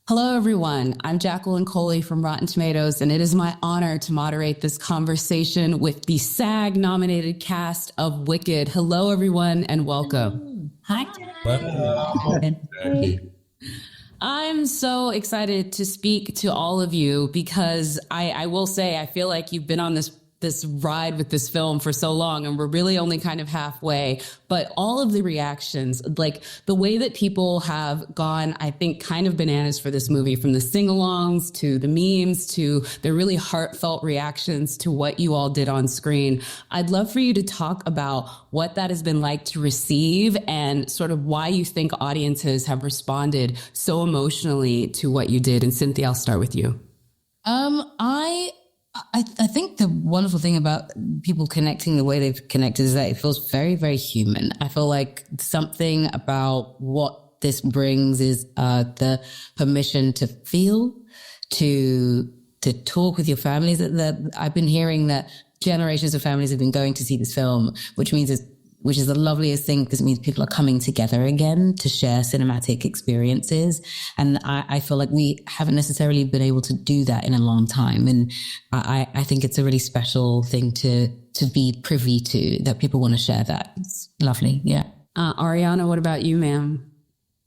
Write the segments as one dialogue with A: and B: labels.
A: Hello, everyone. I'm Jacqueline Coley from Rotten Tomatoes, and it is my honor to moderate this conversation with the SAG-nominated cast of Wicked. Hello, everyone, and welcome.
B: Hi.
C: Jackie.
A: I'm so excited to speak to all of you because I will say I feel like you've been on this ride with this film for so long, and we're really only kind of halfway. But all of the reactions, like the way that people have gone, I think, kind of bananas for this movie, from the sing-alongs to the memes to the really heartfelt reactions to what you all did on screen. I'd love for you to talk about what that has been like to receive and sort of why you think audiences have responded so emotionally to what you did. And Cynthia, I'll start with you.
B: I think the wonderful thing about people connecting the way they've connected is that it feels very, very human. I feel like something about what this brings is the permission to feel, to talk with your families. I've been hearing that generations of families have been going to see this film, which is the loveliest thing, because it means people are coming together again to share cinematic experiences. And I feel like we haven't necessarily been able to do that in a long time. And I think it's a really special thing to be privy to, that people want to share that. It's lovely. Yeah.
A: Ariana, what about you, ma'am?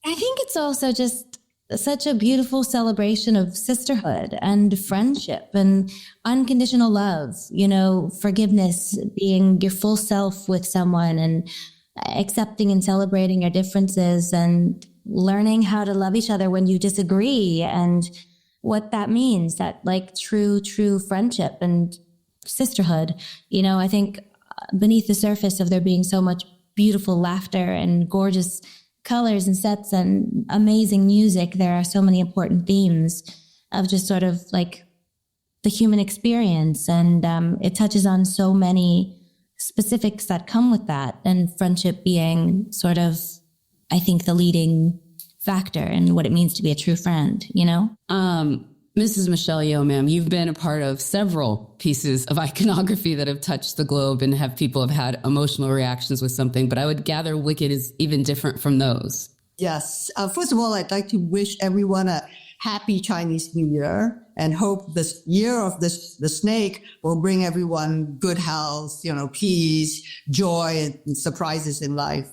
D: I think it's also just such a beautiful celebration of sisterhood and friendship and unconditional love, forgiveness, being your full self with someone and accepting and celebrating your differences and learning how to love each other when you disagree and what that means, that like true friendship and sisterhood. I think beneath the surface of there being so much beautiful laughter and gorgeous colors and sets and amazing music, there are so many important themes of just sort of like the human experience. And it touches on so many specifics that come with that. And friendship being sort of, I think, the leading factor in what it means to be a true friend,
A: Mrs. Michelle Yeoh, ma'am, you've been a part of several pieces of iconography that have touched the globe and people have had emotional reactions with something, but I would gather Wicked is even different from those.
E: Yes. First of all, I'd like to wish everyone a happy Chinese New Year and hope this year of the snake will bring everyone good health, peace, joy, and surprises in life.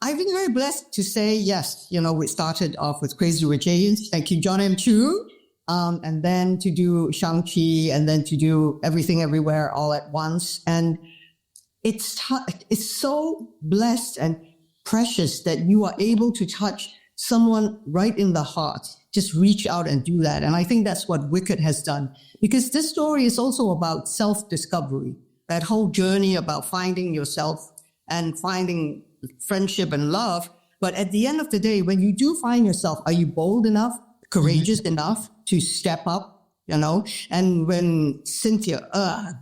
E: I've been very blessed to say yes. We started off with Crazy Rich Asians. Thank you, Jon M too. And then to do Shang-Chi, and then to do Everything Everywhere All at Once. And it's so blessed and precious that you are able to touch someone right in the heart. Just reach out and do that. And I think that's what Wicked has done, because this story is also about self-discovery, that whole journey about finding yourself and finding friendship and love. But at the end of the day, when you do find yourself, are you bold enough, courageous enough to step up, And when Cynthia,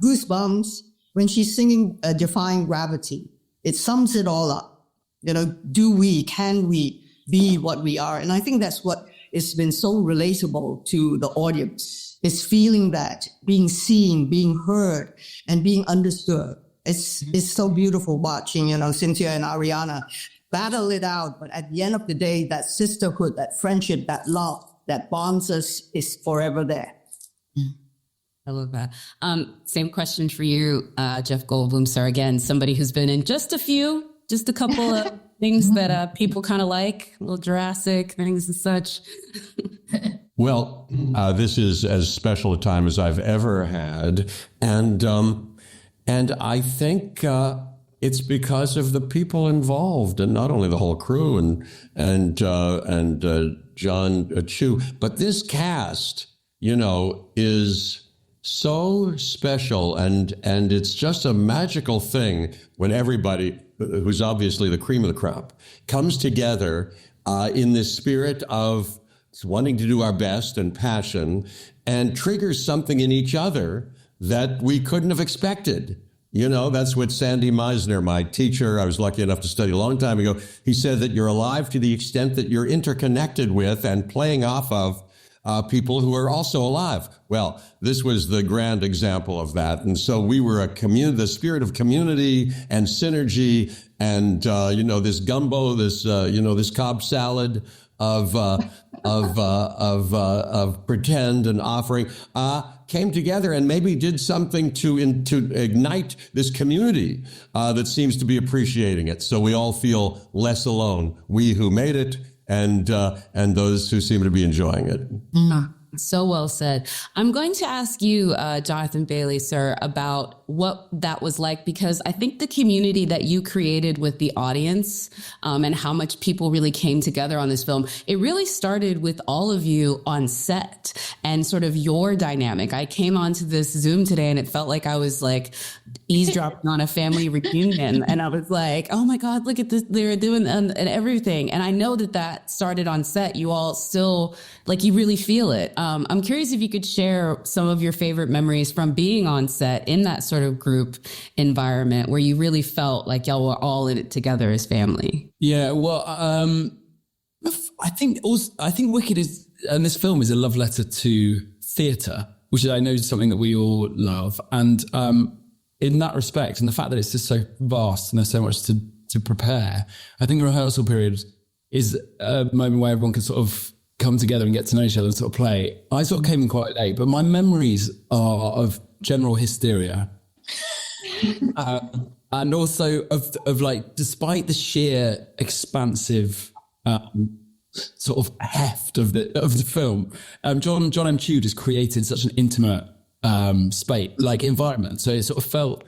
E: goosebumps, when she's singing Defying Gravity, it sums it all up. Can we be what we are? And I think that's what has been so relatable to the audience, is feeling that, being seen, being heard, and being understood. It's so beautiful watching, Cynthia and Ariana battle it out. But at the end of the day, that sisterhood, that friendship, that love that bonds us is forever there.
A: I love that. Same question for you, Jeff Goldblum, sir. Again, somebody who's been in just a couple of things that people kind of like, little Jurassic things and such.
C: Well, this is as special a time as I've ever had. And I think it's because of the people involved, and not only the whole crew and John Chu, but this cast, is so special, and it's just a magical thing when everybody, who's obviously the cream of the crop, comes together in this spirit of wanting to do our best and passion, and triggers something in each other that we couldn't have expected. That's what Sandy Meisner, my teacher, I was lucky enough to study a long time ago, he said that you're alive to the extent that you're interconnected with and playing off of people who are also alive. Well, this was the grand example of that. And so we were the spirit of community and synergy and, this gumbo, this Cobb salad, of pretend and offering, came together and maybe did something to ignite this community that seems to be appreciating it. So we all feel less alone. We who made it and those who seem to be enjoying it.
A: So well said. I'm going to ask you, Jonathan Bailey, sir, about what that was like, because I think the community that you created with the audience and how much people really came together on this film, it really started with all of you on set and sort of your dynamic. I came onto this Zoom today and it felt like I was like eavesdropping on a family reunion. And I was like, oh my God, look at this. They're doing and everything. And I know that started on set. You all still, like, you really feel it. I'm curious if you could share some of your favorite memories from being on set in that sort of group environment where you really felt like y'all were all in it together as family.
F: Yeah, well, I think Wicked is, and this film is a love letter to theatre, which I know is something that we all love. And in that respect, and the fact that it's just so vast and there's so much to prepare, I think the rehearsal period is a moment where everyone can sort of come together and get to know each other and sort of play. I sort of came in quite late, but my memories are of general hysteria. And also of like, despite the sheer expansive sort of heft of the film, Jon M has created such an intimate space, like environment. So it sort of felt,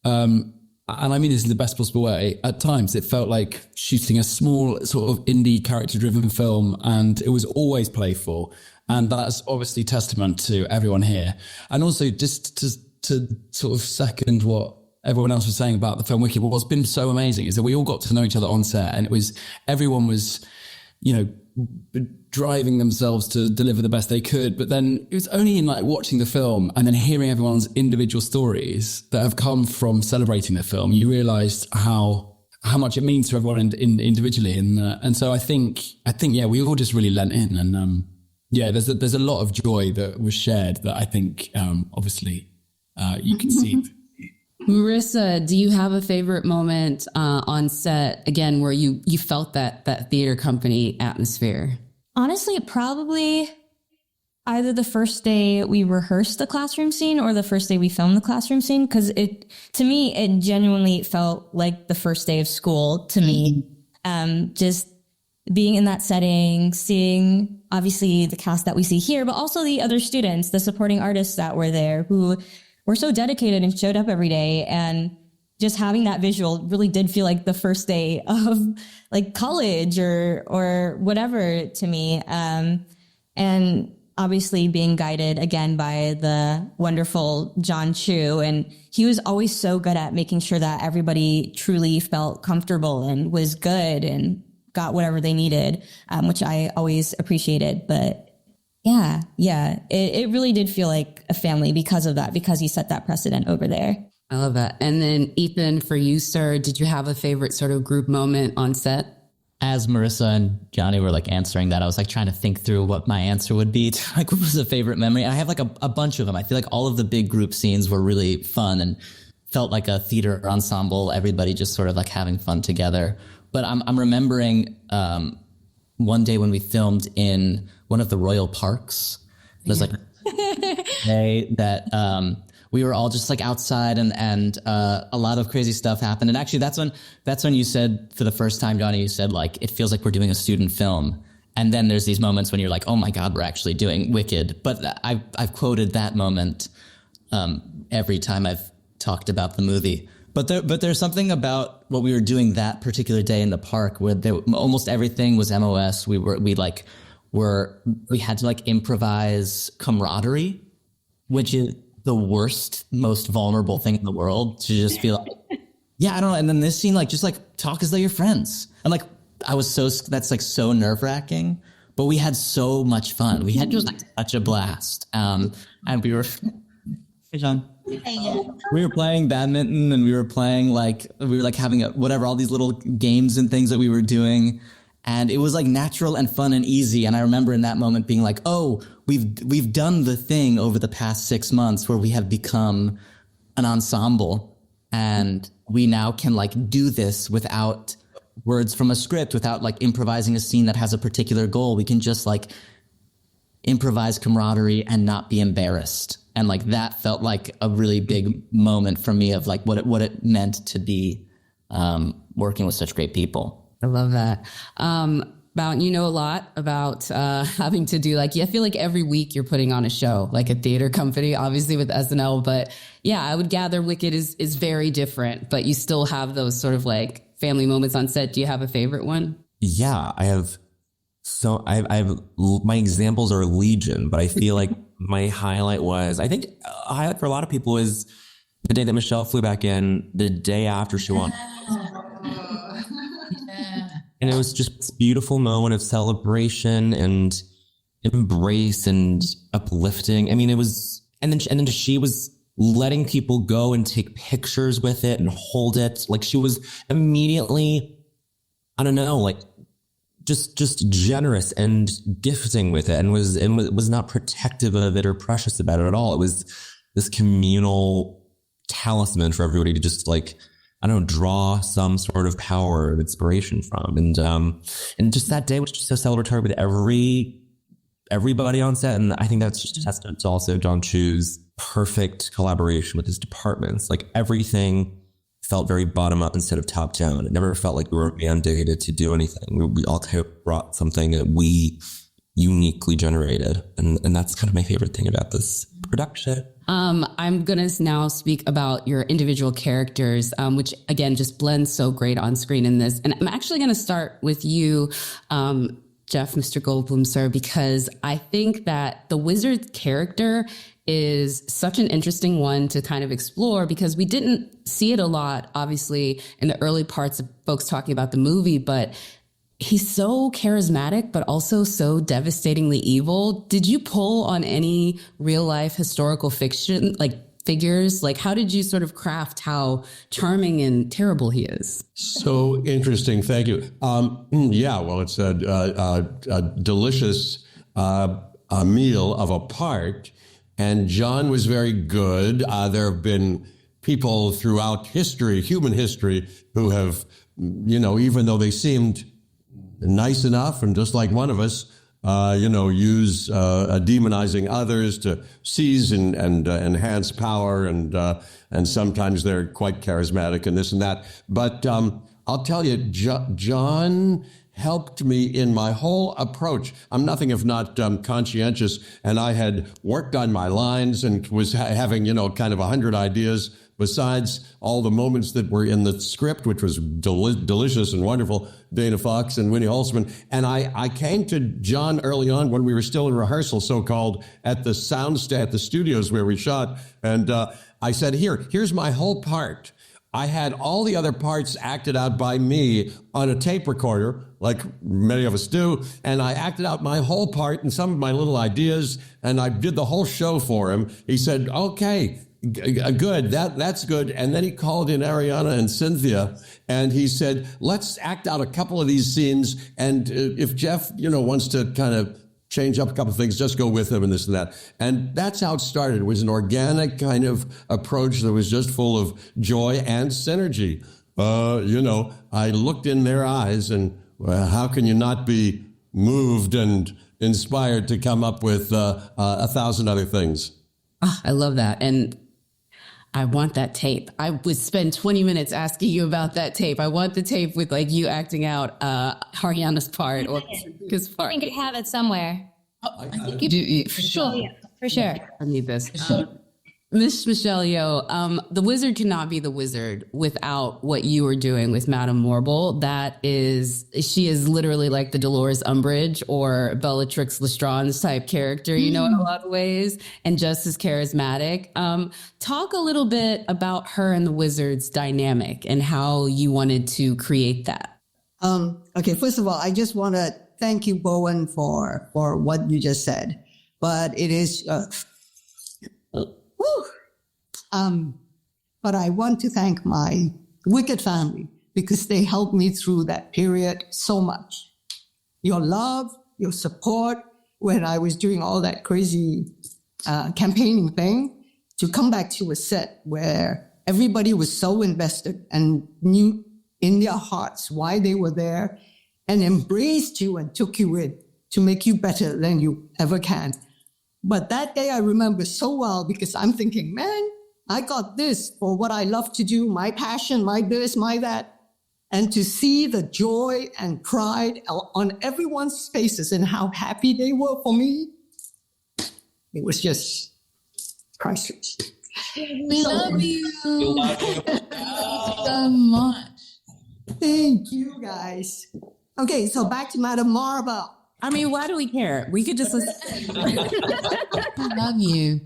F: and I mean this in the best possible way, at times it felt like shooting a small sort of indie character-driven film, and it was always playful. And that's obviously testament to everyone here. And also just to sort of second what everyone else was saying about the film Wicked, what's been so amazing is that we all got to know each other on set, and everyone was, driving themselves to deliver the best they could. But then it was only in like watching the film and then hearing everyone's individual stories that have come from celebrating the film, you realized how much it means to everyone individually. And so I think, yeah, we all just really lent in, and yeah, there's a lot of joy that was shared that I think, obviously, you can see.
A: Marissa, do you have a favorite moment on set, again, where you felt that theater company atmosphere?
G: Honestly, probably either the first day we rehearsed the classroom scene or the first day we filmed the classroom scene, because to me, it genuinely felt like the first day of school to me. Just being in that setting, seeing obviously the cast that we see here, but also the other students, the supporting artists that were there who were so dedicated and showed up every day, and just having that visual really did feel like the first day of like college or whatever to me. And obviously being guided again by the wonderful Jon Chu. And he was always so good at making sure that everybody truly felt comfortable and was good and got whatever they needed, which I always appreciated. But yeah, it really did feel like a family because of that, because he set that precedent over there.
A: I love that. And then Ethan, for you, sir, did you have a favorite sort of group moment on set?
H: As Marissa and Johnny were like answering that, I was like trying to think through what my answer would be to like what was a favorite memory. I have like a bunch of them. I feel like all of the big group scenes were really fun and felt like a theater ensemble, everybody just sort of like having fun together. But I'm remembering one day when we filmed in one of the royal parks. It was like a day that we were all just like outside and a lot of crazy stuff happened. And actually that's when you said for the first time, Johnny, you said like, it feels like we're doing a student film. And then there's these moments when you're like, oh my God, we're actually doing Wicked. But I've quoted that moment every time I've talked about the movie. But there's something about what we were doing that particular day in the park where almost everything was MOS. We had to like improvise camaraderie, which is the worst, most vulnerable thing in the world, to just feel like, yeah, I don't know. And then this scene, like, just like talk as though you're friends. And like, that's like so nerve wracking, but we had so much fun. We had just like such a blast. And we were, hey, John. We were playing badminton and we were having all these little games and things that we were doing. And it was like natural and fun and easy. And I remember in that moment being like, oh, we've done the thing over the past 6 months where we have become an ensemble, and we now can like do this without words from a script without like improvising a scene that has a particular goal. We can just like improvise camaraderie and not be embarrassed. And like that felt like a really big moment for me of like what it meant to be working with such great people.
A: I love that. You know a lot about having to do like, I feel like every week you're putting on a show, like a theater company, obviously with SNL. But yeah, I would gather Wicked is very different, but you still have those sort of like family moments on set. Do you have a favorite one?
I: Yeah, I have. So I have my examples are legion, but I feel like my highlight was, I think a highlight for a lot of people is the day that Michelle flew back in, the day after she won. And it was just this beautiful moment of celebration and embrace and uplifting. I mean, it was, and then she was letting people go and take pictures with it and hold it. Like she was immediately, I don't know, like just generous and gifting with it, and was not protective of it or precious about it at all. It was this communal talisman for everybody to just like, I don't know, draw some sort of power of inspiration from. And just that day was just so celebratory with everybody on set. And I think that's just a testament to also John Chu's perfect collaboration with his departments. Like everything felt very bottom up instead of top down. It never felt like we were mandated to do anything. We all kind of brought something that we uniquely generated. And that's kind of my favorite thing about this production.
A: I'm going to now speak about your individual characters, which again, just blends so great on screen in this. And I'm actually going to start with you, Jeff, Mr. Goldblum, sir, because I think that the wizard character is such an interesting one to kind of explore, because we didn't see it a lot, obviously, in the early parts of folks talking about the movie, but he's so charismatic, but also so devastatingly evil. Did you pull on any real life historical fiction, like figures? Like, how did you sort of craft how charming and terrible he is?
C: So interesting. Thank you. Yeah, well, it's a delicious meal of a part. And John was very good. There have been people throughout history, human history, who have, even though they seemed nice enough and just like one of us, use demonizing others to seize and enhance power, and sometimes they're quite charismatic and this and that. But I'll tell you, John helped me in my whole approach. I'm nothing if not conscientious, and I had worked on my lines and was having kind of 100 ideas besides all the moments that were in the script, which was delicious and wonderful, Dana Fox and Winnie Holzman. And I came to John early on when we were still in rehearsal, so-called, at the at the studios where we shot. And I said, here's my whole part. I had all the other parts acted out by me on a tape recorder, like many of us do, and I acted out my whole part and some of my little ideas, and I did the whole show for him. He said, okay, good, that's good. And then he called in Ariana and Cynthia, and he said, let's act out a couple of these scenes, and if Jeff, wants to kind of change up a couple of things, just go with him and this and that. And that's how it started. It was an organic kind of approach that was just full of joy and synergy. I looked in their eyes, and how can you not be moved and inspired to come up with 1,000 other things?
A: Oh, I love that. And I want that tape. I would spend 20 minutes asking you about that tape. I want the tape with like you acting out Ariana's part or his part.
D: I think you have it somewhere.
A: For sure.
D: Yeah, for sure.
A: I need this. Miss Michelle Yeoh, the wizard cannot be the wizard without what you are doing with Madame Morrible. She is literally like the Dolores Umbridge or Bellatrix Lestrange type character, in a lot of ways, and just as charismatic. Talk a little bit about her and the wizard's dynamic and how you wanted to create that.
E: Okay, first of all, I just want to thank you, Bowen, for what you just said. But it is... But I want to thank my Wicked family, because they helped me through that period so much. Your love, your support, when I was doing all that crazy campaigning thing, to come back to a set where everybody was so invested and knew in their hearts why they were there and embraced you and took you in to make you better than you ever can. But that day I remember so well because I'm thinking, man, I got this for what I love to do, my passion, my this, my that. And to see the joy and pride on everyone's faces and how happy they were for me, it was just priceless.
B: We love you so much.
E: Thank you, guys. Okay, so back to Madame Morrible.
A: I mean, why do we care? We could just listen.
B: I love you.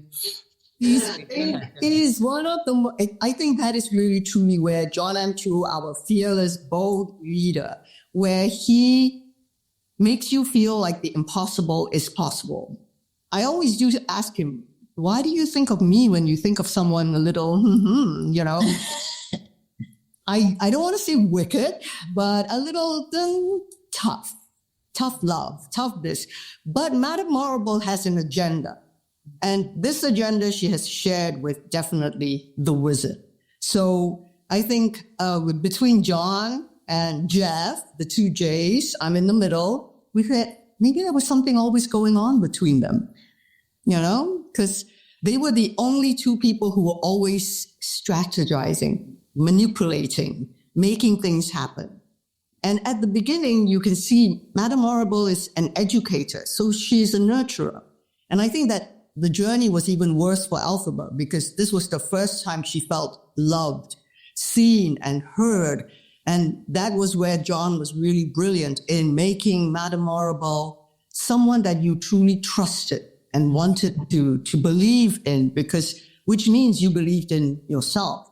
E: It is one of the, I think that is really truly where Jon M, our fearless, bold leader, where he makes you feel like the impossible is possible. I always do ask him, why do you think of me when you think of someone a little, you know? I don't want to say wicked, but a little tough love, tough this. But Madame Morrible has an agenda. And this agenda she has shared with definitely the wizard. So I think between Jon and Jeff, the two J's, I'm in the middle, we said maybe there was something always going on between them, you know, because they were the only two people who were always strategizing, manipulating, making things happen. And at the beginning, you can see Madame Morrible is an educator, so she's a nurturer. And I think that the journey was even worse for Elphaba because this was the first time she felt loved, seen and heard. And that was where Jon was really brilliant in making Madame Morrible someone that you truly trusted and wanted to believe in, because which means you believed in yourself.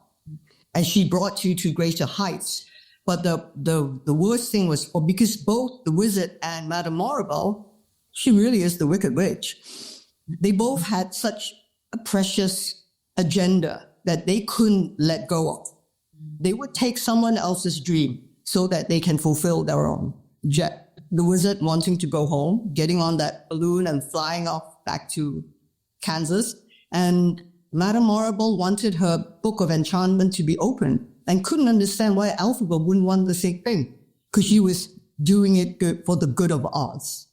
E: And she brought you to greater heights. But the worst thing was, because both the wizard and Madame Morrible, she really is the Wicked Witch. They both had such a precious agenda that they couldn't let go of. They would take someone else's dream so that they can fulfill their own. The wizard wanting to go home, getting on that balloon and flying off back to Kansas. And Madame Morrible wanted her book of enchantment to be open and couldn't understand why Elphaba wouldn't want the same thing, because she was doing it good for the good of Oz.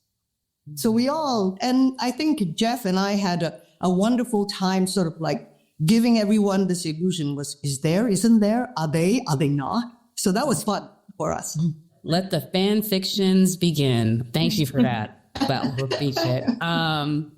E: So we all, and I think Jeff and I had a wonderful time sort of like giving everyone this illusion was, is there, isn't there? Are they not? So that was fun for us.
A: Let the fan fictions begin. Thank you for that. Well, we'll repeat it.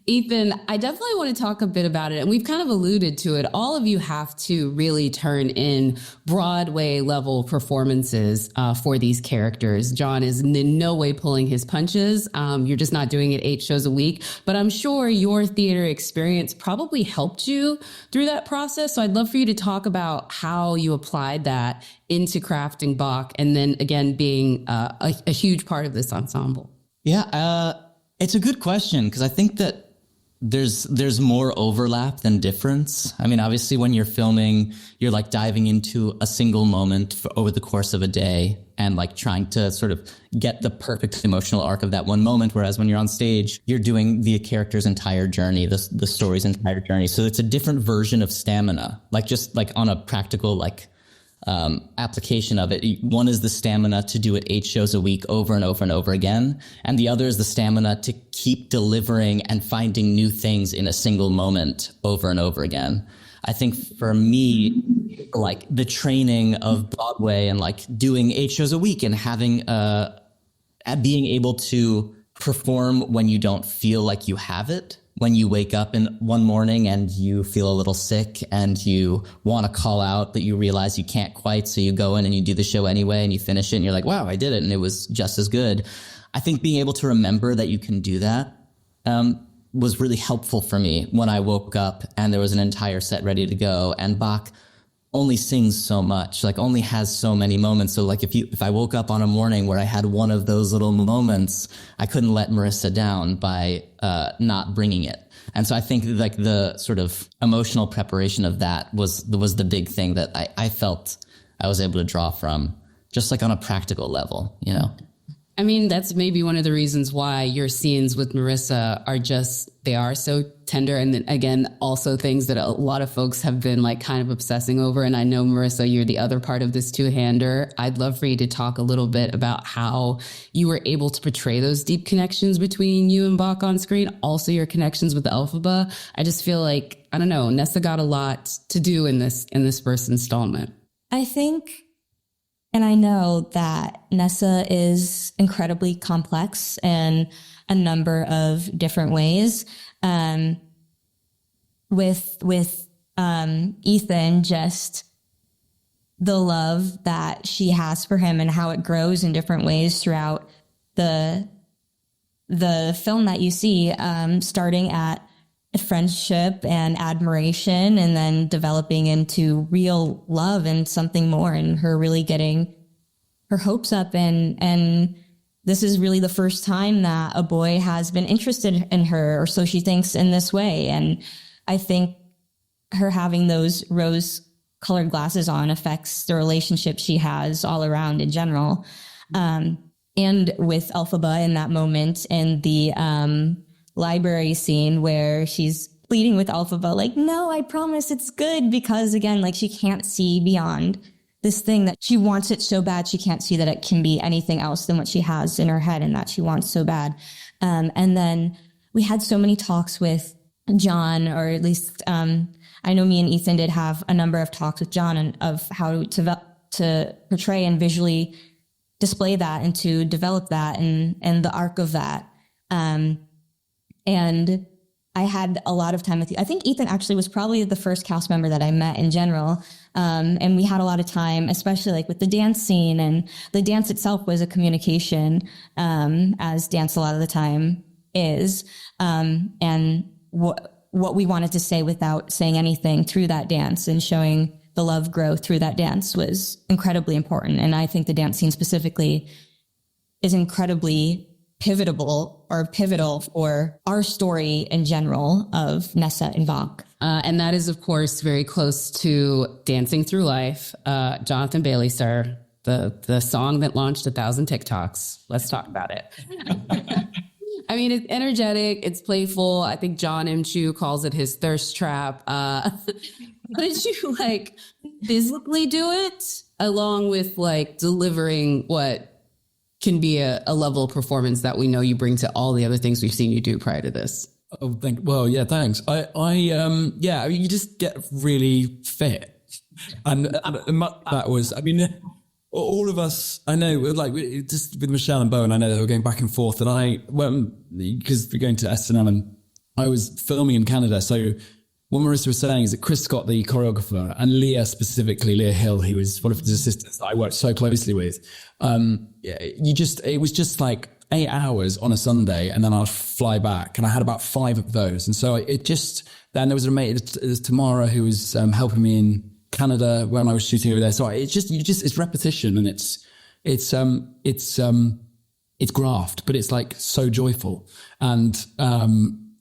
A: Ethan, I definitely want to talk a bit about it, and we've kind of alluded to it. All of you have to really turn in Broadway level performances for these characters. Jon is in no way pulling his punches. You're just not doing it 8 shows a week, but I'm sure your theater experience probably helped you through that process. So I'd love for you to talk about how you applied that into crafting Boq, and then again, being a huge part of this ensemble.
H: Yeah, it's a good question, because I think that there's more overlap than difference. I mean, obviously when you're filming, you're like diving into a single moment over the course of a day and like trying to sort of get the perfect emotional arc of that one moment. Whereas when you're on stage, you're doing the character's entire journey, the story's entire journey. So it's a different version of stamina, like just like on a practical, like application of it. One is the stamina to do it 8 shows a week over and over and over again. And the other is the stamina to keep delivering and finding new things in a single moment over and over again. I think for me, like the training of Broadway and like doing 8 shows a week and having, being able to perform when you don't feel like you have it, when you wake up in one morning and you feel a little sick and you want to call out, but you realize you can't quite. So you go in and you do the show anyway and you finish it and you're like, wow, I did it. And it was just as good. I think being able to remember that you can do that was really helpful for me when I woke up and there was an entire set ready to go. And Boq only sings so much, like only has so many moments. So like if I woke up on a morning where I had one of those little moments, I couldn't let Marissa down by not bringing it. And so I think like the sort of emotional preparation of that was the big thing that I felt I was able to draw from, just like on a practical level, you know?
A: I mean, that's maybe one of the reasons why your scenes with Marissa they are so tender. And then again, also things that a lot of folks have been like kind of obsessing over. And I know, Marissa, you're the other part of this two-hander. I'd love for you to talk a little bit about how you were able to portray those deep connections between you and Boq on screen. Also your connections with the Elphaba. I just feel like, I don't know, Nessa got a lot to do in this first installment.
G: I think, and I know that Nessa is incredibly complex in a number of different ways. With Ethan, just the love that she has for him and how it grows in different ways throughout the film that you see, starting at friendship and admiration and then developing into real love and something more, and her really getting her hopes up. And this is really the first time that a boy has been interested in her, or so she thinks, in this way. And I think her having those rose-colored glasses on affects the relationship she has all around in general. And with Elphaba in that moment, in the library scene where she's pleading with Elphaba, like, no, I promise it's good, because again, like, she can't see beyond this thing that she wants it so bad. She can't see that it can be anything else than what she has in her head and that she wants so bad. And then we had so many talks with Jon, or at least I know me and Ethan did have a number of talks with Jon of how to portray and visually display that and to develop that and the arc of that. And I had a lot of time with you. I think Ethan actually was probably the first cast member that I met in general. And we had a lot of time, especially like with the dance scene, and the dance itself was a communication, as dance a lot of the time is. And what we wanted to say without saying anything through that dance, and showing the love grow through that dance, was incredibly important. And I think the dance scene specifically is incredibly pivotal for our story in general of Nessa and Boq.
A: And that is, of course, very close to Dancing Through Life. Jonathan Bailey, sir, the song that launched 1,000 TikToks. Let's talk about it. I mean, it's energetic, it's playful. I think Jon M calls it his thirst trap. How did you like physically do it, along with like delivering what can be a level of performance that we know you bring to all the other things we've seen you do prior to this?
F: Oh, thanks. I mean, you just get really fit. And that was, I mean, all of us, I know, like, just with Michelle and Bowen, I know they were going back and forth, and because we're going to SNL, and I was filming in Canada. So what Marissa was saying is that Chris Scott, the choreographer, and Leah Hill, who was one of his assistants that I worked so closely with, it was just like 8 hours on a Sunday, and then I'd fly back, and I had about 5 of those. And so then there was a mate, Tamara, who was helping me in Canada when I was shooting over there. So it's repetition, and it's graft, but it's like so joyful. And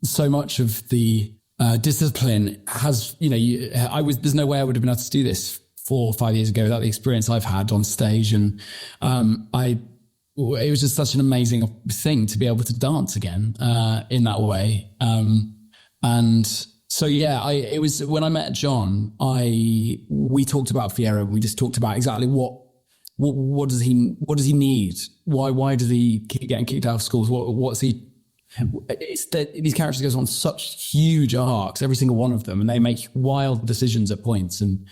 F: so much of the discipline has, there's no way I would have been able to do this 4 or 5 years ago without the experience I've had on stage. And it was just such an amazing thing to be able to dance again in that way. And so, it was when I met Jon, we talked about Fierro. We just talked about exactly what does he need? Why does he keep getting kicked out of schools? What's he? It's that these characters goes on such huge arcs, every single one of them, and they make wild decisions at points. And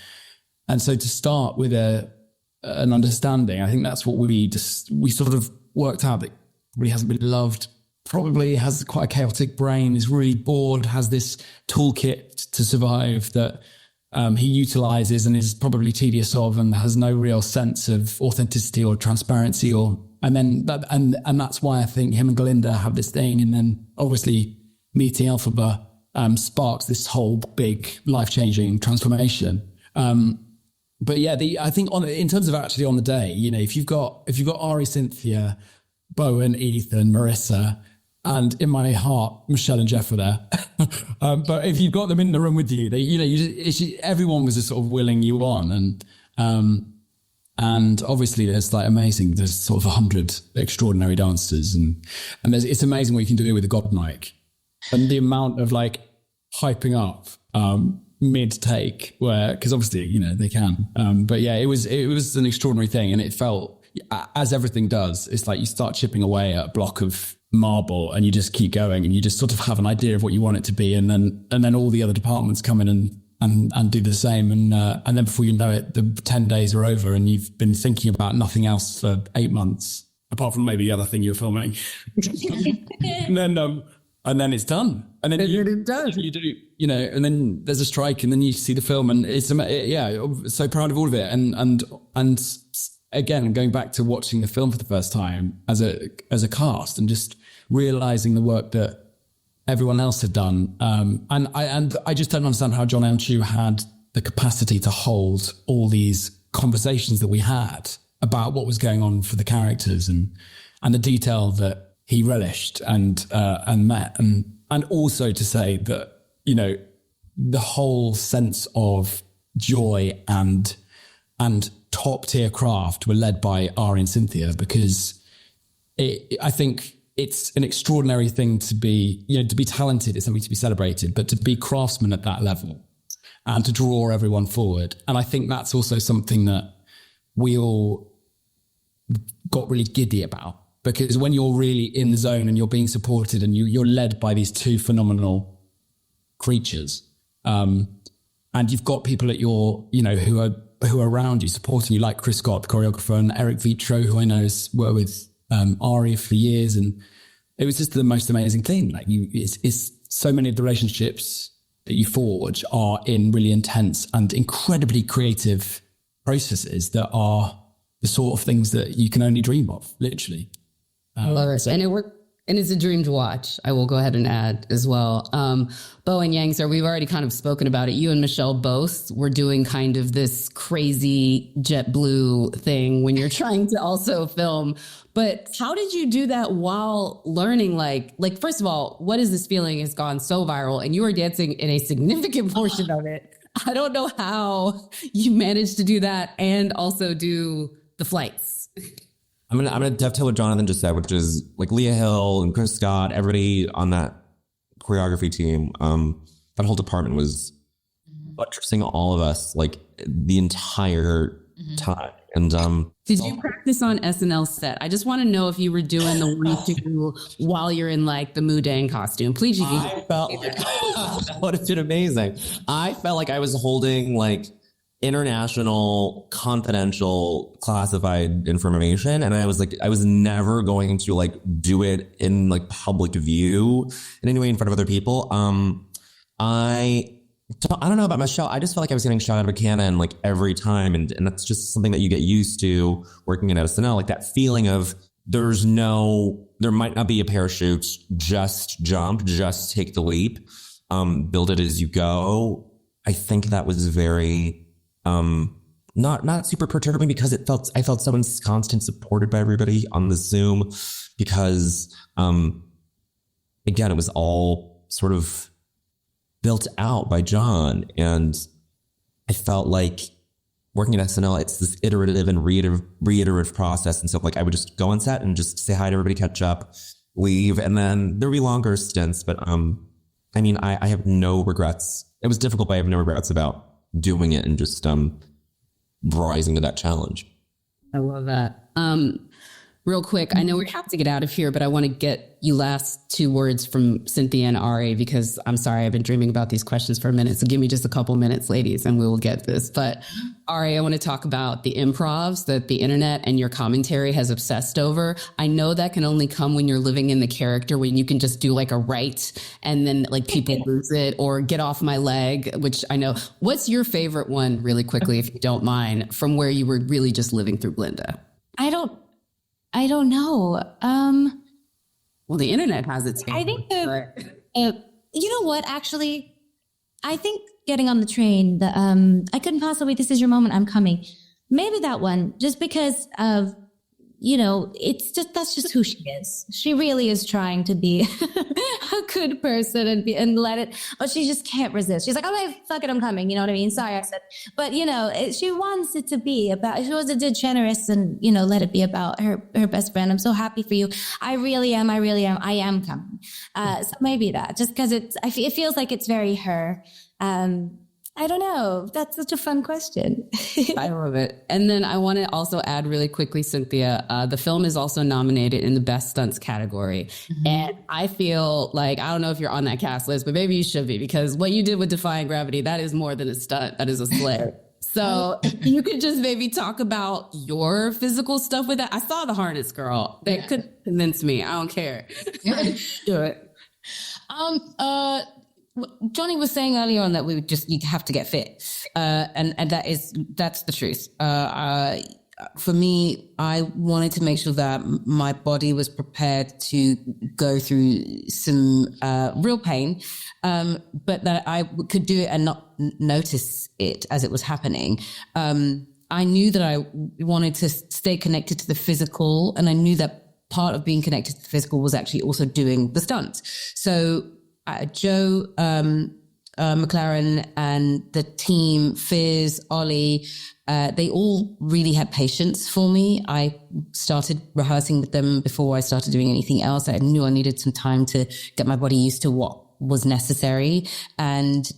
F: so to start with an understanding, I think that's what we sort of worked out, that really hasn't been loved, probably has quite a chaotic brain, is really bored, has this toolkit to survive that he utilizes and is probably tedious of, and has no real sense of authenticity or transparency, and that's why I think him and Glinda have this thing. And then obviously meeting Elphaba sparks this whole big life-changing transformation. But yeah, I think in terms of actually on the day, if you've got Ari, Cynthia, Bowen, Ethan, Marissa, and in my heart, Michelle and Jeff were there. But if you've got them in the room with you, everyone was just sort of willing you on. And And obviously there's sort of 100 extraordinary dancers and it's amazing what you can do with a god mic and the amount of like hyping up mid take because obviously, they can. But yeah, it was an extraordinary thing. And it felt, as everything does, it's like you start chipping away at a block of marble and you just keep going and you just sort of have an idea of what you want it to be. And then all the other departments come in and do the same. And then before you know it, the 10 days are over and you've been thinking about nothing else for 8 months, apart from maybe the other thing you're filming. and then it's done. And then you do, and then there's a strike and then you see the film and it's, so proud of all of it. And again, going back to watching the film for the first time as a cast and just realizing the work that everyone else had done. And I just don't understand how Jon M had the capacity to hold all these conversations that we had about what was going on for the characters and the detail that he relished and met. And also to say that, the whole sense of joy and top tier craft were led by Ari and Cynthia because I think it's an extraordinary thing to be talented is something to be celebrated, but to be craftsmen at that level and to draw everyone forward. And I think that's also something that we all got really giddy about because when you're really in the zone and you're being supported and you're led by these two phenomenal creatures, and you've got people at your, who are around you supporting you, like Chris Scott, the choreographer, and Eric Vitro, who I know has worked with Ari for years, and it was just the most amazing thing. Like it's so many of the relationships that you forge are in really intense and incredibly creative processes that are the sort of things that you can only dream of, literally.
B: I love it. And it's a dream to watch. I will go ahead and add as well. Bo and Yang, sir, we've already kind of spoken about it. You and Michelle both were doing kind of this crazy JetBlue thing when you're trying to also film. But how did you do that while learning? Like first of all, What Is This Feeling has gone so viral and you were dancing in a significant portion of it. I don't know how you managed to do that and also do the flights.
I: I'm gonna dovetail what Jonathan just said, which is like Leah Hill and Chris Scott, everybody on that choreography team. That whole department was buttressing all of us like the entire time. And
A: did you practice on SNL set? I just want to know if you were doing the one to do while you're in like the Mudang costume. Please, you can.
I: I felt like that would have been amazing. I felt like I was holding like international confidential classified information, and I was never going to like do it in like public view in any way in front of other people. I don't know about Michelle. I just felt like I was getting shot out of a cannon like every time, and that's just something that you get used to working at SNL, like that feeling of there might not be a parachute, just jump, just take the leap, build it as you go. I think that was very not super perturbing because I felt so constant supported by everybody on the Zoom because again, it was all sort of built out by Jon, and I felt like working at SNL, it's this iterative and reiterative process. And so like I would just go on set and just say hi to everybody, catch up, leave, and then there'd be longer stints. But I mean, I have no regrets. It was difficult, but I have no regrets about doing it and just rising to that challenge.
A: I love that. Real quick, I know we have to get out of here, but I want to get you last 2 words from Cynthia and Ari, because I'm sorry, I've been dreaming about these questions for a minute. So give me just a couple minutes, ladies, and we will get this. But Ari, I want to talk about the improvs that the internet and your commentary has obsessed over. I know that can only come when you're living in the character, when you can just do like a right and then like people lose it, or get off my leg, which I know. What's your favorite one, really quickly, if you don't mind, from where you were really just living through Glinda?
D: I don't know.
A: Well, the internet has its
D: I think you know what, actually, I think getting on the train, I couldn't possibly, this is your moment, I'm coming. Maybe that one, just because of, that's just who she is. She really is trying to be a good person and let it, but she just can't resist. She's like, okay, fuck it, I'm coming. You know what I mean? Sorry, I said, but she wants it to be about, she was a generous and, let it be about her best friend. I'm so happy for you. I really am. I am coming. So maybe that, just because it feels like it's very her. I don't know. That's such a fun question.
A: I love it. And then I want to also add really quickly, Cynthia, the film is also nominated in the Best Stunts category. Mm-hmm. And I feel like, I don't know if you're on that cast list, but maybe you should be, because what you did with Defying Gravity, that is more than a stunt. That is a slay. So you could just maybe talk about your physical stuff with that. I saw the harness, girl. That could convince me. I don't care.
B: Do it. Johnny was saying earlier on that you have to get fit. And that's the truth. For me, I wanted to make sure that my body was prepared to go through some real pain, but that I could do it and not notice it as it was happening. I knew that I wanted to stay connected to the physical, and I knew that part of being connected to the physical was actually also doing the stunts. So Joe McLaren and the team, Fizz, Ollie, they all really had patience for me. I started rehearsing with them before I started doing anything else. I knew I needed some time to get my body used to what was necessary. And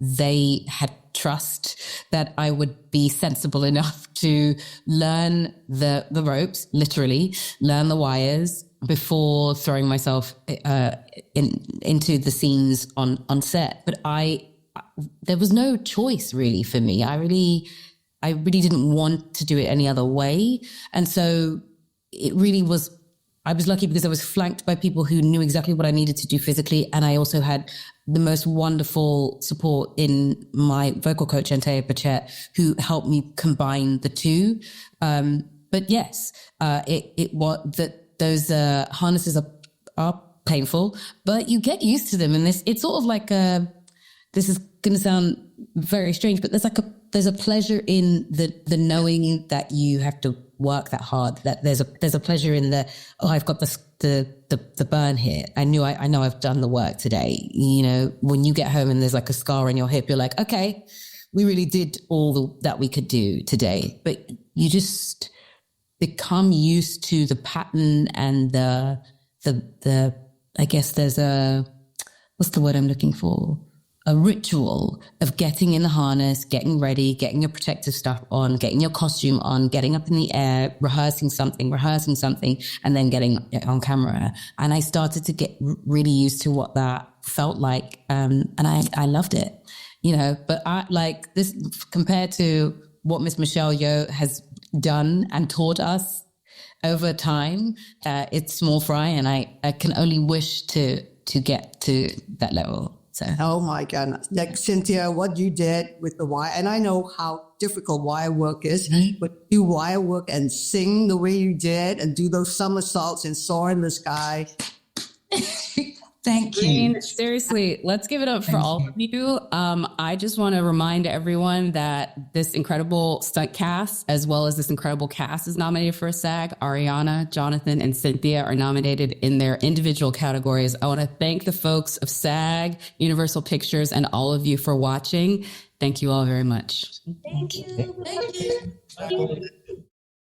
B: they had trust that I would be sensible enough to learn the ropes, literally, learn the wires before throwing myself into the scenes on set. But there was no choice really for me. I really didn't want to do it any other way. And so it really was, I was lucky because I was flanked by people who knew exactly what I needed to do physically. And I also had the most wonderful support in my vocal coach, Antea Pachet, who helped me combine the two. But yes, it was that those harnesses are painful, but you get used to them. And it's sort of like this is going to sound very strange, but there's a pleasure in the knowing that you have to work that hard, that there's a pleasure in I've got the burn here. I know I've done the work today. When you get home and there's like a scar on your hip, you're like, okay, we really did all that we could do today. But you just become used to the pattern and the I guess there's what's the word I'm looking for? A ritual of getting in the harness, getting ready, getting your protective stuff on, getting your costume on, getting up in the air, rehearsing something, and then getting it on camera. And I started to get really used to what that felt like. And I loved it, but I like this compared to what Miss Michelle Yeoh has done and taught us over time. It's small fry, and I can only wish to get to that level. So.
E: Oh my goodness. Like Cynthia, what you did with the wire, and I know how difficult wire work is, but do wire work and sing the way you did and do those somersaults and soar in the sky.
B: Thank you.
A: I mean, seriously, let's give it up for all of you. I just want to remind everyone that this incredible stunt cast, as well as this incredible cast, is nominated for a SAG. Ariana, Jonathan, and Cynthia are nominated in their individual categories. I want to thank the folks of SAG, Universal Pictures, and all of you for watching. Thank you all very much.
D: Thank you. Thank you.